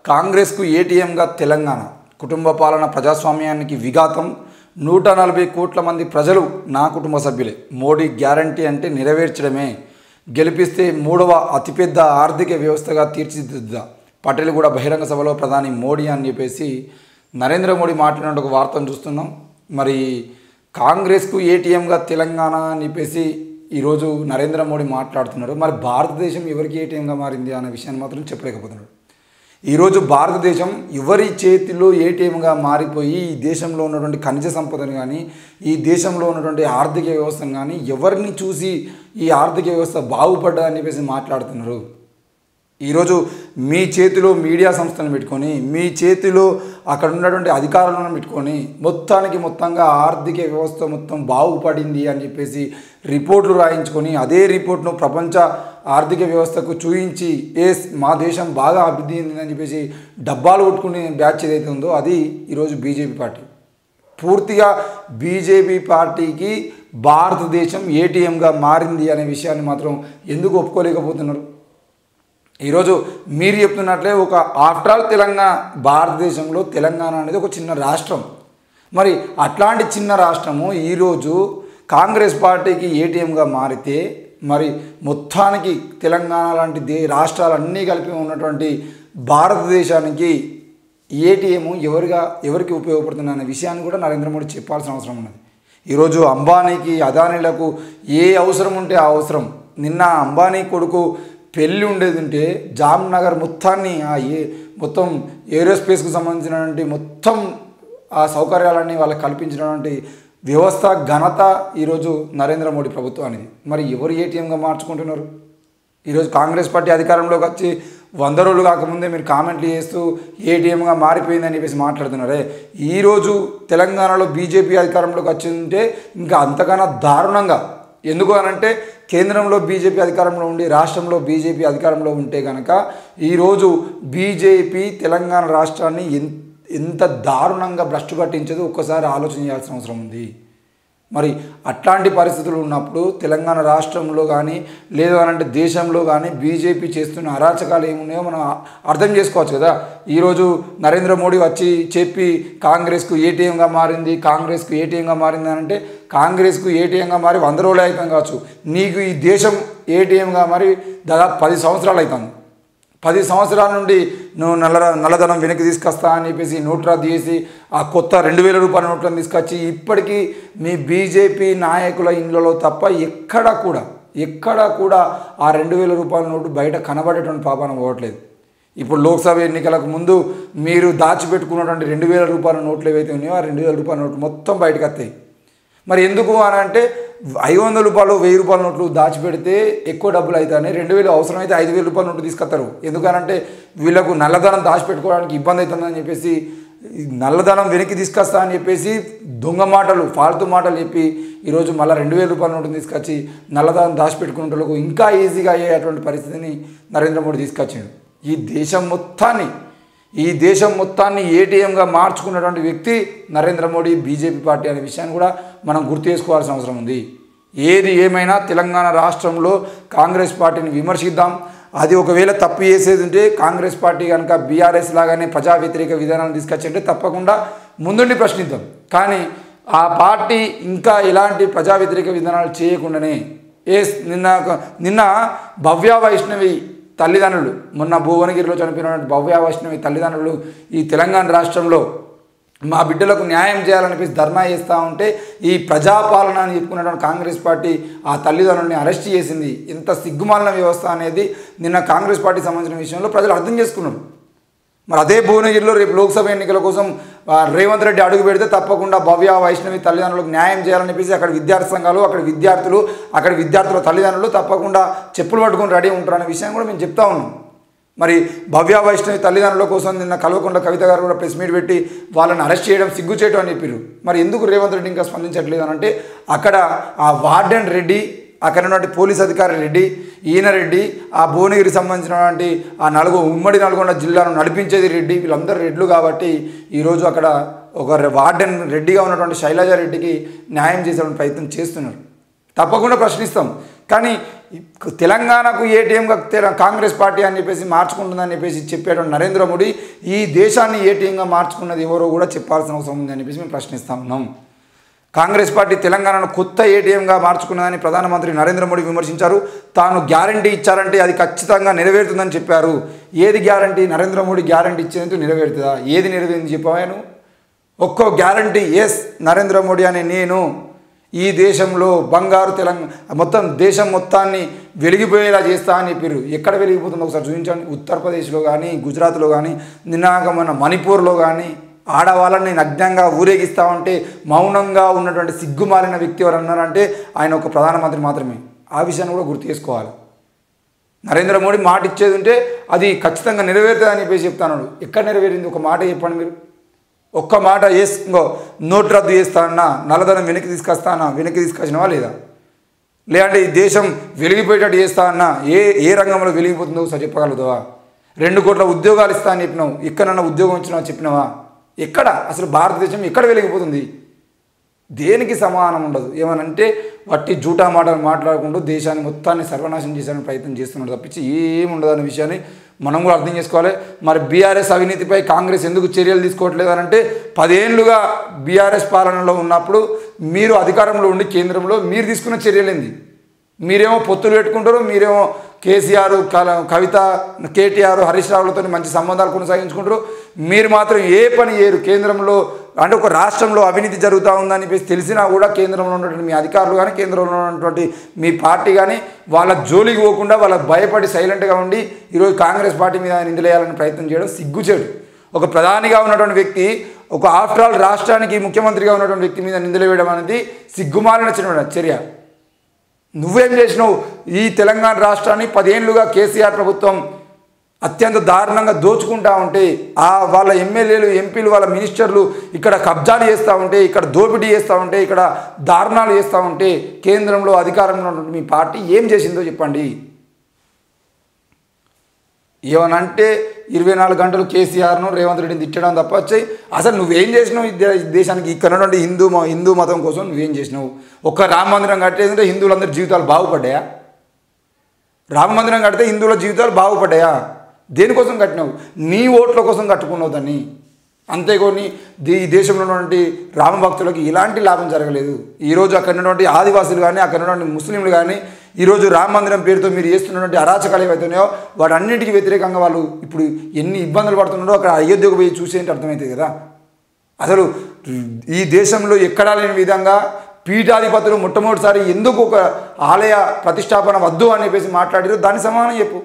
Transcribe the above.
కాంగ్రెస్కు ఏటీఎంగా తెలంగాణ కుటుంబ పాలన ప్రజాస్వామ్యానికి విఘాతం 140 కోట్ల మంది ప్రజలు నా కుటుంబ సభ్యులే మోడీ గ్యారంటీ అంటే నెరవేర్చడమే గెలిపిస్తే మూడవ అతిపెద్ద ఆర్థిక వ్యవస్థగా తీర్చిదిద్దుదా పటేల్ కూడా బహిరంగ సభలో ప్రధాని మోడీ అని చెప్పేసి నరేంద్ర మోడీ మాట్లాడిన ఒక వార్తను చూస్తున్నాం. మరి కాంగ్రెస్కు ఏటీఎంగా తెలంగాణ అని చెప్పేసి ఈరోజు నరేంద్ర మోడీ మాట్లాడుతున్నారు. మరి భారతదేశం ఎవరికి ఏటీఎంగా మారింది అనే విషయాన్ని మాత్రం చెప్పలేకపోతున్నాడు. ఈరోజు భారతదేశం ఎవరి చేతిలో ఏటీఎంగా మారిపోయి ఈ దేశంలో ఉన్నటువంటి ఖనిజ సంపదను కానీ ఈ దేశంలో ఉన్నటువంటి ఆర్థిక వ్యవస్థను కానీ ఎవరిని చూసి ఈ ఆర్థిక వ్యవస్థ బాగుపడ్డా అని చెప్పేసి మాట్లాడుతున్నారు. ఈరోజు మీ చేతిలో మీడియా సంస్థలను పెట్టుకొని మీ చేతిలో అక్కడ ఉన్నటువంటి అధికారులను పెట్టుకొని మొత్తంగా ఆర్థిక వ్యవస్థ మొత్తం బాగుపడింది అని చెప్పేసి రిపోర్ట్లు రాయించుకొని అదే రిపోర్ట్ను ప్రపంచ ఆర్థిక వ్యవస్థకు చూయించి మా దేశం బాగా అభివృద్ధి చెందిందని చెప్పేసి డబ్బాలు కొట్టుకునే బ్యాచ్ ఏదైతే ఉందో అది ఈరోజు బీజేపీ పార్టీ. పూర్తిగా బీజేపీ పార్టీకి భారతదేశం ఏటీఎంగా మారింది అనే విషయాన్ని మాత్రం ఎందుకు ఒప్పుకోలేకపోతున్నారు? ఈరోజు మీరు చెప్తున్నట్లే ఒక ఆఫ్టర్ ఆల్ తెలంగాణ భారతదేశంలో తెలంగాణ అనేది ఒక చిన్న రాష్ట్రం. మరి అట్లాంటి చిన్న రాష్ట్రము ఈరోజు కాంగ్రెస్ పార్టీకి ఏటీఎంగా మారితే మరి మొత్తానికి తెలంగాణ లాంటి రాష్ట్రాలన్నీ కలిపి ఉన్నటువంటి భారతదేశానికి ఏటీఎం ఎవరికి ఉపయోగపడుతుంది అనే విషయాన్ని కూడా నరేంద్ర మోడీ చెప్పాల్సిన అవసరం ఉన్నది. ఈరోజు అంబానీకి అదానీలకు ఏ అవసరం ఉంటే ఆ అవసరం. నిన్న అంబానీ కొడుకు పెళ్ళి ఉండేది ఉంటే జామ్నగర్ మొత్తాన్ని మొత్తం ఏరోస్పేస్కు సంబంధించినటువంటి మొత్తం ఆ సౌకర్యాలన్నీ వాళ్ళకి కల్పించినటువంటి వ్యవస్థ ఘనత ఈరోజు నరేంద్ర మోడీ ప్రభుత్వానికి. మరి ఎవరు ఏటీఎంగా మార్చుకుంటున్నారు? ఈరోజు కాంగ్రెస్ పార్టీ అధికారంలోకి వచ్చి 100 రోజులు కాకముందే మీరు కామెంట్లు చేస్తూ ఏటీఎంగా మారిపోయిందని చెప్పేసి మాట్లాడుతున్నారే. ఈరోజు తెలంగాణలో బీజేపీ అధికారంలోకి వచ్చింటే ఇంకా అంతకన్నా దారుణంగా. ఎందుకు అనంటే కేంద్రంలో బీజేపీ అధికారంలో ఉండి రాష్ట్రంలో బీజేపీ అధికారంలో ఉంటే కనుక ఈరోజు బీజేపీ తెలంగాణ రాష్ట్రాన్ని ఎంత దారుణంగా భ్రష్టు పట్టించదో ఒక్కసారి ఆలోచన చేయాల్సిన అవసరం ఉంది. మరి అట్లాంటి పరిస్థితులు ఉన్నప్పుడు తెలంగాణ రాష్ట్రంలో కానీ లేదు అనంటే దేశంలో కానీ బీజేపీ చేస్తున్న అరాచకాలు ఏమున్నాయో మనం అర్థం చేసుకోవచ్చు కదా. ఈరోజు నరేంద్ర మోడీ వచ్చి చెప్పి కాంగ్రెస్కు ఏటీఎంగా మారింది అని అంటే కాంగ్రెస్కు ఏటీఎంగా మారి 100 రోజులు అయిపోయింది కావచ్చు. నీకు ఈ దేశం ఏటీఎంగా మారి దాదాపు 10 సంవత్సరాలు అవుతుంది. 10 సంవత్సరాల నుండి నువ్వు నల్లధనం వెనక్కి తీసుకొస్తా అని చెప్పేసి నోట్ రద్దు చేసి ఆ కొత్త 2000 రూపాయల నోట్లను తీసుకొచ్చి ఇప్పటికీ మీ బీజేపీ నాయకుల ఇండ్లలో తప్ప ఎక్కడ కూడా ఆ 2000 రూపాయల నోటు బయట కనబడేటువంటి పాపాన పోవట్లేదు. ఇప్పుడు లోక్సభ ఎన్నికలకు ముందు మీరు దాచిపెట్టుకున్నటువంటి 2000 రూపాయల నోట్లు ఏవైతే ఉన్నాయో ఆ 2000 రూపాయల నోట్లు మొత్తం బయటకు వస్తాయి. మరి ఎందుకు అని అంటే 500 రూపాయలు 1000 రూపాయల నోట్లు దాచిపెడితే ఎక్కువ డబ్బులు అవుతాయని 2000 అవసరమైతే 5000 రూపాయల నోట్లు తీసుకొస్తారు. ఎందుకనంటే వీళ్ళకు నల్లధనం దాచిపెట్టుకోవడానికి ఇబ్బంది అవుతుందని చెప్పేసి నల్లధనం వెనక్కి తీసుకొస్తా అని చెప్పేసి ఫాల్తూ మాటలు చెప్పి ఈరోజు మళ్ళీ 2000 రూపాయల నోటుని తీసుకొచ్చి నల్లధనం దాచిపెట్టుకునేటోళ్ళకు ఇంకా ఈజీగా అయ్యేటువంటి పరిస్థితిని నరేంద్ర మోడీ తీసుకొచ్చాడు. ఈ దేశం మొత్తాన్ని ఏటీఎంగా మార్చుకున్నటువంటి వ్యక్తి నరేంద్ర మోడీ బీజేపీ పార్టీ అనే విషయాన్ని కూడా మనం గుర్తు చేసుకోవాల్సిన అవసరం ఉంది. ఏది ఏమైనా తెలంగాణ రాష్ట్రంలో కాంగ్రెస్ పార్టీని విమర్శిద్దాం. అది ఒకవేళ తప్పు చేసేది ఉంటే కాంగ్రెస్ పార్టీ కనుక బీఆర్ఎస్ లాగానే ప్రజా వ్యతిరేక విధానాలు తీసుకొచ్చింటే తప్పకుండా ముందుండి ప్రశ్నిద్దాం. కానీ ఆ పార్టీ ఇంకా ఎలాంటి ప్రజా వ్యతిరేక విధానాలు చేయకుండానే నిన్న భవ్య వైష్ణవి తల్లిదండ్రులు మొన్న భువనగిరిలో చనిపోయినటువంటి భవ్య వైష్ణవి తల్లిదండ్రులు ఈ తెలంగాణ రాష్ట్రంలో మా బిడ్డలకు న్యాయం చేయాలనిపించి ధర్నా చేస్తూ ఉంటే ఈ ప్రజాపాలన అని చెప్పుకున్నటువంటి కాంగ్రెస్ పార్టీ ఆ తల్లిదండ్రులని అరెస్ట్ చేసింది. ఎంత సిగ్గుమాలిన వ్యవస్థ అనేది నిన్న కాంగ్రెస్ పార్టీకి సంబంధించిన విషయంలో ప్రజలు అర్థం చేసుకున్నారు. మరి అదే భువనగిరిలో రేపు లోక్సభ ఎన్నికల కోసం రేవంత్ రెడ్డి అడుగు పెడితే తప్పకుండా భవ్య వైష్ణవి తల్లిదండ్రులకు న్యాయం చేయాలని చెప్పేసి అక్కడ విద్యార్థి సంఘాలు అక్కడ విద్యార్థుల తల్లిదండ్రులు తప్పకుండా చెప్పులు పట్టుకొని రెడీ ఉంటారనే విషయాన్ని కూడా మేము చెప్తా ఉన్నాం. మరి భవ్య వైష్ణవి తల్లిదండ్రుల కోసం నిన్న కల్వకుంట్ల కవిత గారు కూడా ప్రెస్ మీట్ పెట్టి వాళ్ళని అరెస్ట్ చేయడం సిగ్గుచేయటం అని చెప్పారు. మరి ఎందుకు రేవంత్ రెడ్డి ఇంకా స్పందించట్లేదు అని అంటే అక్కడ ఆ వార్డెన్ రెడ్డి అక్కడ ఉన్నటువంటి పోలీస్ అధికారి రెడ్డి ఈయన రెడ్డి ఆ భువనగిరికి సంబంధించినటువంటి ఆ ఉమ్మడి నల్గొండ జిల్లాను నడిపించేది రెడ్డి వీళ్ళందరూ రెడ్లు కాబట్టి ఈరోజు అక్కడ ఒక వార్డెన్ రెడ్డిగా ఉన్నటువంటి శైలజ రెడ్డికి న్యాయం చేసేటువంటి ప్రయత్నం చేస్తున్నారు. తప్పకుండా ప్రశ్నిస్తాం. కానీ తెలంగాణకు ఏటీఎంగా కాంగ్రెస్ పార్టీ అని చెప్పేసి మార్చుకుంటుందని చెప్పేసి చెప్పేటువంటి నరేంద్ర మోడీ ఈ దేశాన్ని ఏటీఎంగా మార్చుకున్నది ఎవరో కూడా చెప్పాల్సిన అవసరం ఉందని చెప్పేసి మేము ప్రశ్నిస్తా ఉన్నాం. కాంగ్రెస్ పార్టీ తెలంగాణను కొత్త ఏటీఎంగా మార్చుకున్నదని ప్రధానమంత్రి నరేంద్ర మోడీ విమర్శించారు. తాను గ్యారంటీ ఇచ్చారంటే అది ఖచ్చితంగా నెరవేరుతుందని చెప్పారు. ఏది గ్యారంటీ? నరేంద్ర మోడీ గ్యారంటీ ఇచ్చేందుకు నెరవేరుతుందా? ఏది నెరవేరింది చెప్పాను? ఒక్కో గ్యారంటీ ఎస్ నరేంద్ర మోడీ అనే నేను ఈ దేశంలో బంగారు మొత్తం దేశం మొత్తాన్ని వెలిగిపోయేలా చేస్తా అని చెప్పారు. ఎక్కడ వెలిగిపోతుందో ఒకసారి చూపించండి. ఉత్తరప్రదేశ్లో కానీ, గుజరాత్లో కానీ, నినాకమైన మణిపూర్లో కానీ ఆడవాళ్ళని నగ్నంగా ఊరేగిస్తూ ఉంటే మౌనంగా ఉన్నటువంటి సిగ్గుమాలిన వ్యక్తి ఎవరు అన్నారంటే ఆయన ఒక ప్రధానమంత్రి మాత్రమే. ఆ విషయాన్ని కూడా గుర్తు చేసుకోవాలి. నరేంద్ర మోడీ మాట ఇచ్చేది ఉంటే అది ఖచ్చితంగా నెరవేరుతుందని చెప్పేసి చెప్తాను. ఎక్కడ నెరవేరింది? ఒక మాట చెప్పండి మీరు. ఒక్క మాట ఇంకో నోటు రద్దు చేస్తా అన్నా, నల్లధనం వెనక్కి తీసుకొస్తానా, వెనక్కి తీసుకొచ్చినవా లేదా? లేదంటే ఈ దేశం వెలిగిపోయేటట్టు చేస్తా అన్నా ఏ రంగంలో వెలిగిపోతుందో ఒకసారి చెప్పగలుగుతావా? 2 కోట్ల ఉద్యోగాలు ఇస్తా అని చెప్పినావు, ఎక్కడన్నా ఉద్యోగం వచ్చినా చెప్పినావా? ఎక్కడ అసలు భారతదేశం ఎక్కడ వెలిగిపోతుంది? దేనికి సమానం ఉండదు. ఏమనంటే వట్టి జూటా మాటలు మాట్లాడుకుంటూ దేశాన్ని మొత్తాన్ని సర్వనాశనం చేసేందుకు ప్రయత్నం చేస్తున్నాడు తప్పించి ఏముండదు అనే విషయాన్ని మనం కూడా అర్థం చేసుకోవాలి. మరి బీఆర్ఎస్ అవినీతిపై కాంగ్రెస్ ఎందుకు చర్యలు తీసుకోవట్లేదు అని అంటే 10 ఏళ్ళుగా బీఆర్ఎస్ పాలనలో ఉన్నప్పుడు మీరు అధికారంలో ఉండి కేంద్రంలో మీరు తీసుకున్న చర్యలేంది? మీరేమో పొత్తులు పెట్టుకుంటారు, మీరేమో కేసీఆర్, కవిత, కేటీఆర్, హరీష్ రావులతో మంచి సంబంధాలు కొనసాగించుకుంటారు. మీరు మాత్రం ఏ పని చేయరు. కేంద్రంలో అంటే ఒక రాష్ట్రంలో అవినీతి జరుగుతూ ఉందని చెప్పేసి తెలిసినా కూడా కేంద్రంలో ఉన్నటువంటి మీ అధికారులు కానీ, కేంద్రంలో ఉన్నటువంటి మీ పార్టీ కానీ వాళ్ళ జోలికి పోకుండా వాళ్ళకి భయపడి సైలెంట్గా ఉండి ఈరోజు కాంగ్రెస్ పార్టీ మీద నిందలేయాలని ప్రయత్నం చేయడం సిగ్గుచేడు. ఒక ప్రధానిగా ఉన్నటువంటి వ్యక్తి, ఒక ఆఫ్టర్ ఆల్ రాష్ట్రానికి ముఖ్యమంత్రిగా ఉన్నటువంటి వ్యక్తి మీద నిందలు వేయడం అనేది సిగ్గుమాలిన చర్య. నువ్వేం చేసినావు? ఈ తెలంగాణ రాష్ట్రాన్ని 10 ఏళ్ళుగా కేసీఆర్ ప్రభుత్వం అత్యంత దారుణంగా దోచుకుంటా ఉంటే, వాళ్ళ ఎమ్మెల్యేలు, ఎంపీలు, వాళ్ళ మినిస్టర్లు ఇక్కడ కబ్జాలు చేస్తూ ఉంటే, ఇక్కడ దోపిడీ చేస్తూ ఉంటే, ఇక్కడ దారుణాలు చేస్తూ ఉంటే కేంద్రంలో అధికారంలో ఉన్నటువంటి మీ పార్టీ ఏం చేసిందో చెప్పండి. ఏమనంటే 24 గంటలు కేసీఆర్ను, రేవంత్ రెడ్డిని తిట్టడం తప్ప వచ్చాయి. అసలు నువ్వేం చేసినావు? ఈ దేశానికి ఇక్కడ ఉన్నటువంటి హిందూ మతం కోసం నువ్వేం చేసినావు? ఒక్క రామ మందిరం కట్టేదంటే హిందువులందరి జీవితాలు బాగుపడ్డాయా? రామ మందిరం కడితే హిందువుల జీవితాలు బాగుపడ్డాయా? దేనికోసం కట్టినావు? నీ ఓట్ల కోసం కట్టుకున్నావు దాన్ని. అంతేకొని ఈ దేశంలో ఉన్నటువంటి రామభక్తులకు ఇలాంటి లాభం జరగలేదు. ఈరోజు అక్కడ ఉన్నటువంటి ఆదివాసులు కానీ, అక్కడ ఉన్నటువంటి ముస్లింలు కానీ ఈరోజు రామ మందిరం పేరుతో మీరు చేస్తున్నటువంటి అరాచకాలు ఏవైతున్నాయో వాటన్నిటికీ వ్యతిరేకంగా వాళ్ళు ఇప్పుడు ఎన్ని ఇబ్బందులు పడుతున్నారో అక్కడ అయోధ్యకు పోయి చూసేంటి అర్థమవుతుంది కదా. అసలు ఈ దేశంలో ఎక్కడా లేని విధంగా పీఠాధిపతులు మొట్టమొదటిసారి ఎందుకు ఒక ఆలయ ప్రతిష్టాపన వద్దు అని చెప్పేసి మాట్లాడారు? దాని సమాధానం చెప్పు.